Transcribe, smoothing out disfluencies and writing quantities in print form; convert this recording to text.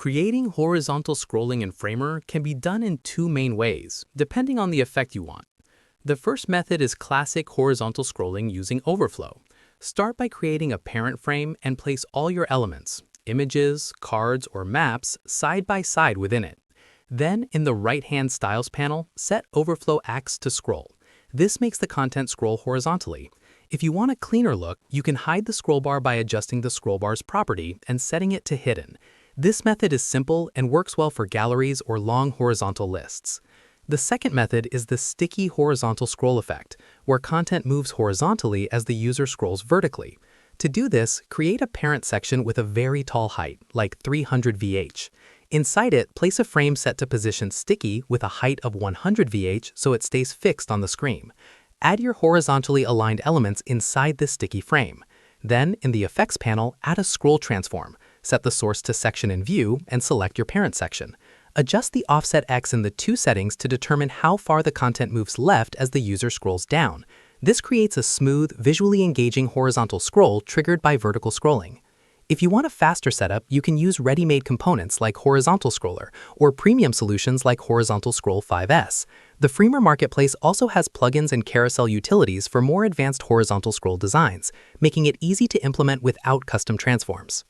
Creating horizontal scrolling in Framer can be done in two main ways, depending on the effect you want. The first method is classic horizontal scrolling using overflow. Start by creating a parent frame and place all your elements, images, cards, or maps, side by side within it. Then, in the right-hand Styles panel, set Overflow Axis to scroll. This makes the content scroll horizontally. If you want a cleaner look, you can hide the scroll bar by adjusting the scroll bar's property and setting it to hidden. This method is simple and works well for galleries or long horizontal lists. The second method is the sticky horizontal scroll effect, where content moves horizontally as the user scrolls vertically. To do this, create a parent section with a very tall height, like 300 VH. Inside it, place a frame set to position sticky with a height of 100 VH so it stays fixed on the screen. Add your horizontally aligned elements inside this sticky frame. Then, in the Effects panel, add a scroll transform. Set the source to Section in View and select your parent section. Adjust the offset X in the two settings to determine how far the content moves left as the user scrolls down. This creates a smooth, visually engaging horizontal scroll triggered by vertical scrolling. If you want a faster setup, you can use ready-made components like Horizontal Scroller or premium solutions like Horizontal Scroll 5S. The Framer marketplace also has plugins and carousel utilities for more advanced horizontal scroll designs, making it easy to implement without custom transforms.